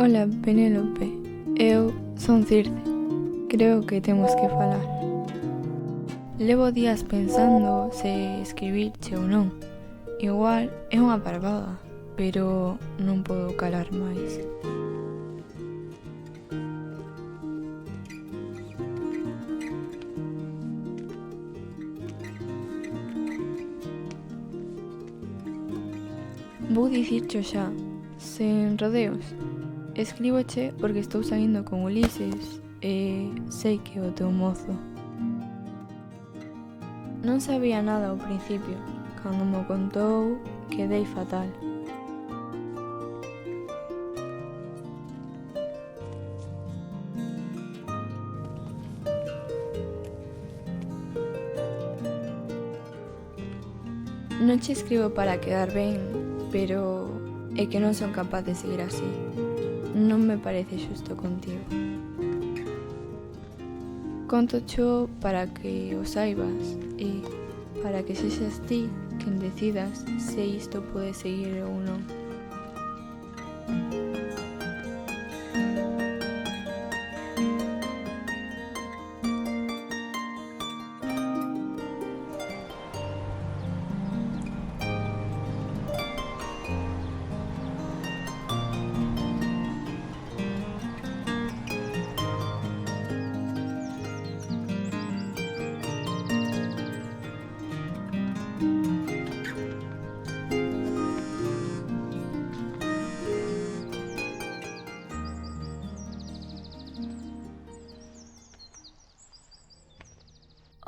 Ola, Penélope, eu son Circe. Creo que temos que falar. Levo días pensando se escribirche ou non. Igual é unha parvada, pero non podo calar máis. Vou dicircho xa, sen rodeos. Escríboche porque estou saindo con Ulises e sei que é o teu mozo. Non sabía nada ao principio. Cando mo contou, quedei fatal. Non che escribo para quedar ben, pero é que non son capaz de seguir así. Non me parece xusto contigo. Contocho para que o saibas e para que sexas ti quen decidas se isto pode seguir ou non.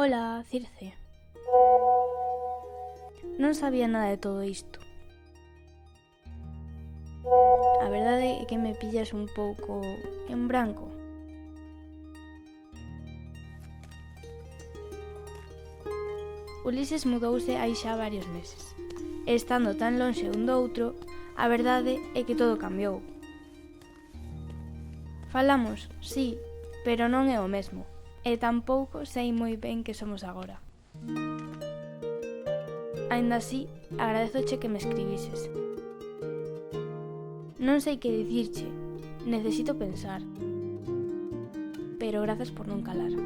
Ola, Circe. Non sabía nada de todo isto. A verdade é que me pillas un pouco en branco. Ulises mudouse hai xa varios meses. E estando tan lonxe un do outro, a verdade é que todo cambiou. Falamos, sí, pero non é o mesmo. E tampouco sei moi ben que somos agora. Aínda así, agradezoche que me escribises. Non sei que dicirche, necesito pensar. Pero grazas por non calar.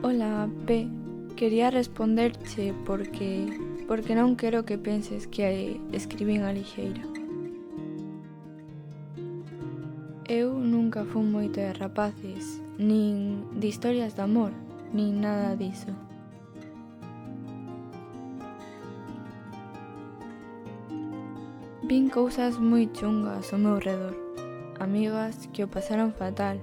Ola, P. Quería responderche porque non quero que penses que escribín a lixeira. Eu nunca fun moito de rapaces, nin de historias de amor, nin nada diso. Vin cousas moi chungas ao meu redor, amigas que o pasaron fatal,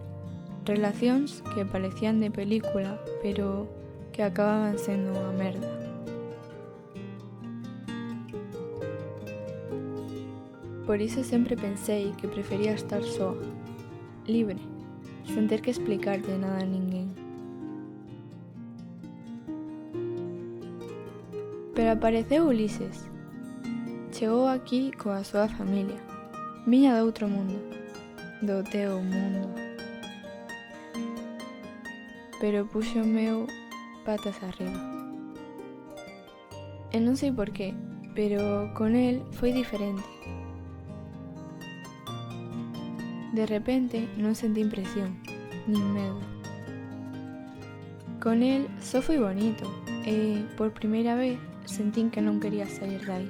relacións que parecían de película, pero que acababan sendo unha merda. Por iso sempre pensei que prefería estar soa, libre, sen ter que explicarlle nada a ninguén. Pero apareceu Ulises. Chegou aquí coa súa familia. Viña do outro mundo, do teu mundo. Pero puxo o meu patas arriba. E non sei por qué, pero con el foi diferente. De repente non sentí impresión, nin medo. Con el só foi bonito e, por primeira vez, sentín que non quería sair dai.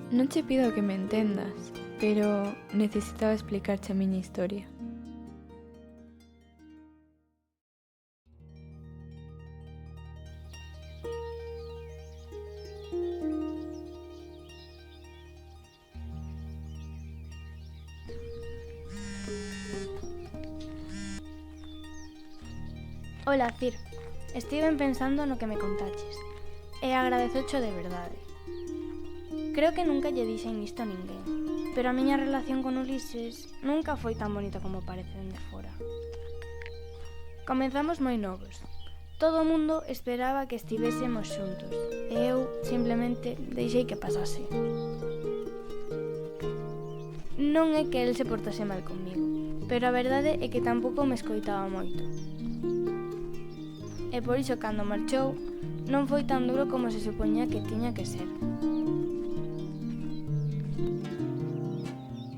Non che pido que me entendas, pero necesitaba explicarche a miña historia. Ola, Cir. Estiven pensando no que me contaches e agradezocho de verdade. Creo que nunca lle dixen isto a ninguén, pero a miña relación con Ulises nunca foi tan bonita como parece dende fora. Comezamos moi novos, Todo o mundo esperaba que estivésemos xuntos e eu simplemente deixei que pasase. Non é que el se portase mal comigo, pero a verdade é que tampouco me escoitaba moito. E por iso cando marchou non foi tan duro como se supoñía que tiña que ser.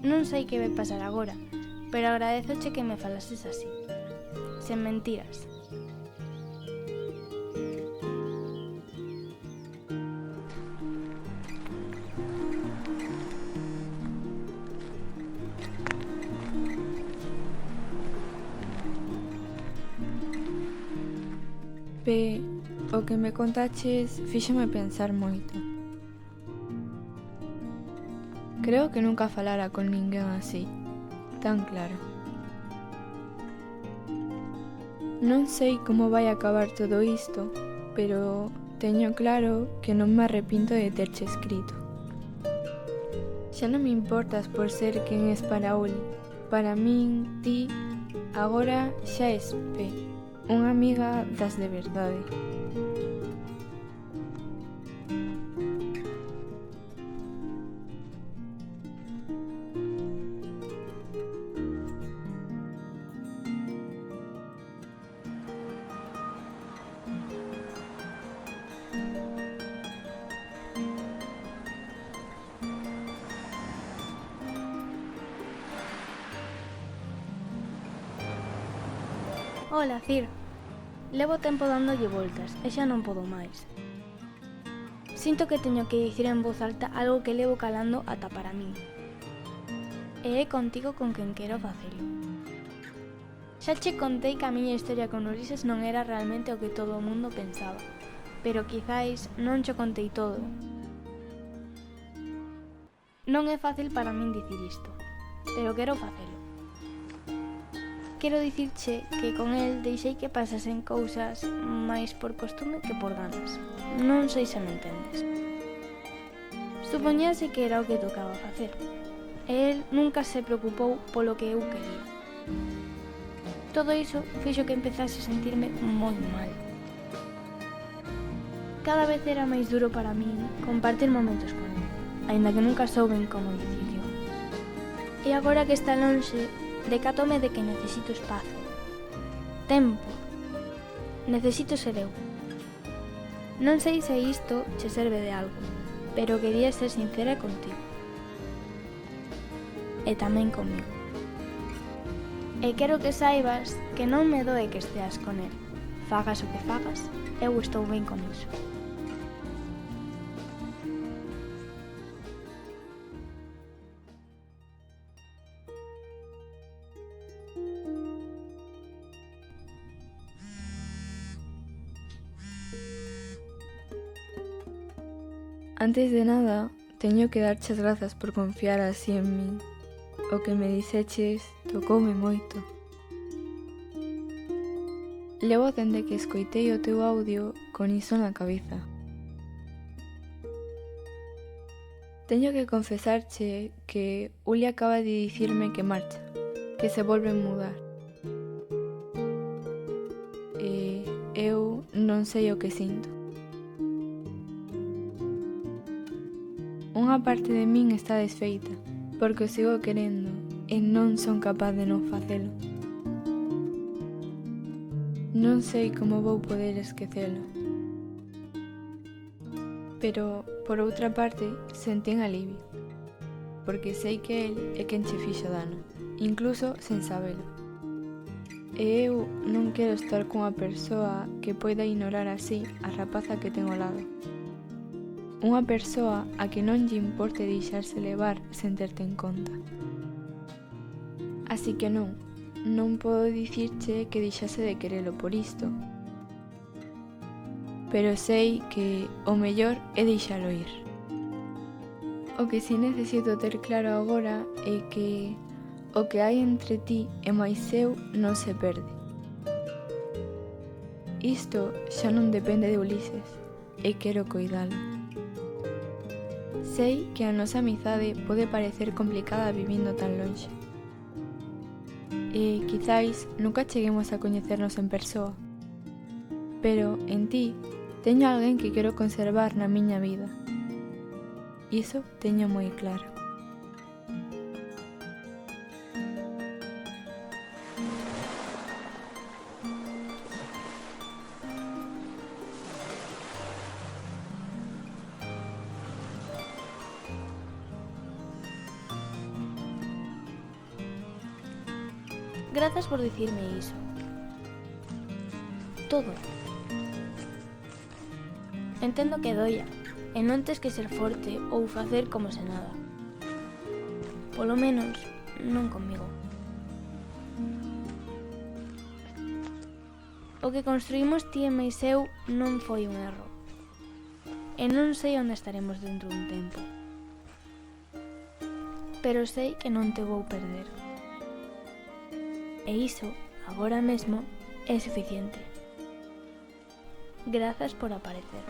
Non sei que vai pasar agora, pero agradezoche que me falases así, sen mentiras. O que me contaches fíxome pensar moito. Creo que nunca falara con ninguén así, tan claro. Non sei como vai acabar todo isto, pero teño claro que non me arrepinto de terche escrito. Xa non me importas por ser quen es para Uli. Para min, ti, agora xa es P, unha amiga das de verdade. Ola, Cir. Levo tempo dándolle voltas e xa non podo máis. Sinto que teño que dicir en voz alta algo que levo calando ata para min. E é contigo con quen quero facelo. Xa che contei que a miña historia con Ulises non era realmente o que todo o mundo pensaba, pero quizáis non cho contei todo. Non é fácil para min dicir isto, pero quero facelo. Quero dicirche que con el deixei que pasasen cousas máis por costume que por ganas. Non sei se me entendes. Supoñase que era o que tocaba facer. E el nunca se preocupou polo que eu quería. Todo iso fixo que empezase a sentirme moi mal. Cada vez era máis duro para min compartir momentos con el, aínda que nunca souben como dicirlo. E agora que está lonxe, decátome de que necesito espazo, tempo, necesito ser eu. Non sei se isto che serve de algo, pero quería ser sincera contigo. E tamén comigo. E quero que saibas que non me doe que esteas con el. Fagas o que fagas, eu estou ben con iso. Antes de nada, teño que darche as grazas por confiar así en min. O que me diceches tocoume moito. Levo dende que escoitei o teu audio con iso na cabeza. Teño que confesarche que Uli acaba de dicirme que marcha, que se volve a mudar. E eu non sei o que sinto. Unha parte de min está desfeita, porque o sigo querendo e non son capaz de non facelo. Non sei como vou poder esquecelo. Pero, por outra parte, sentín alivio, porque sei que el é quen che fixo dano, incluso sen sabelo. E eu non quero estar cunha persoa que poida ignorar así a rapaza que ten ao lado. Unha persoa a que non lle importe deixarse levar sen terte en conta. Así que non podo dicirche que deixase de querelo por isto. Pero sei que o mellor é deixalo ir. O que si necesito ter claro agora é que o que hai entre ti e máis eu non se perde. Isto xa non depende de Ulises e quero coidalo. Sei que a nosa amizade pode parecer complicada vivindo tan lonxe. E quizáis nunca cheguemos a coñecernos en persoa. pero en ti teño alguén que quero conservar na miña vida. Iso teño moi claro. Grazas por dicirme iso. Todo. Entendo que doia, e non tes que ser forte ou facer como se nada. Polo menos, non comigo. O que construímos ti e mais eu non foi un erro. E non sei onde estaremos dentro dun tempo. Pero sei que non te vou perder. E iso, agora mesmo, é suficiente. Grazas por aparecer.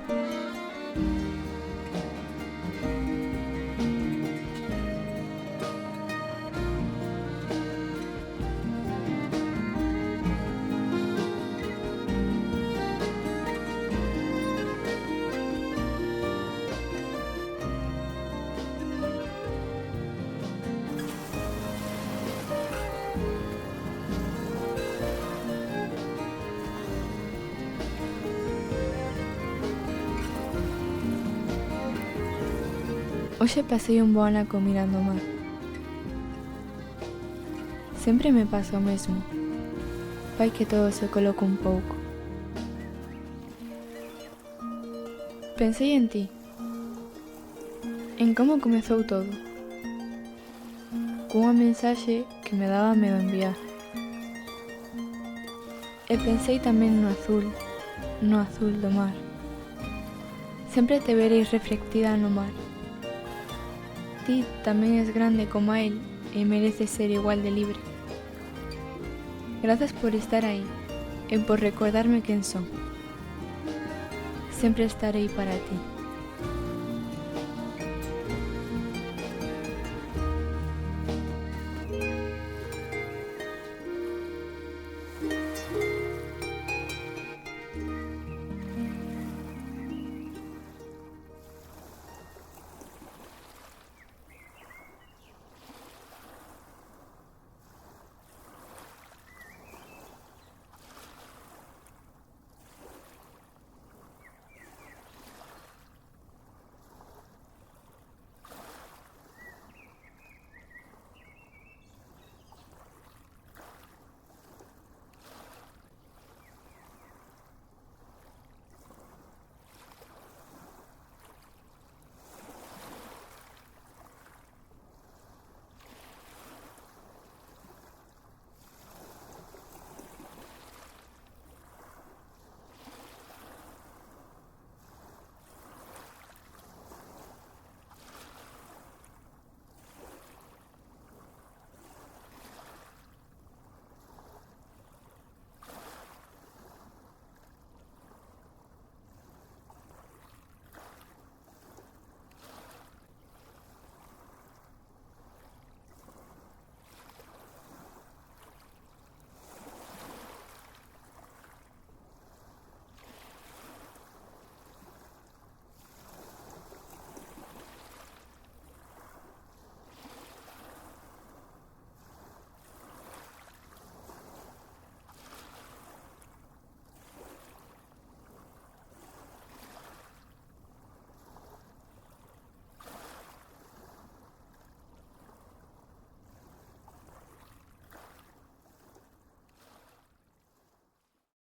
Hoxe pasei un bo anaco mirando o mar. Sempre me pasa o mesmo. Fai que todo se coloca un pouco. Pensei en ti. En como comezou todo. Cunha mensaxe que me daba medo enviar. E pensei tamén no azul do mar. Sempre te veréis reflectida no mar. Ti tamén es grande como a él e mereces ser igual de libre. Grazas por estar aí e por recordarme quen son. Sempre estarei para ti.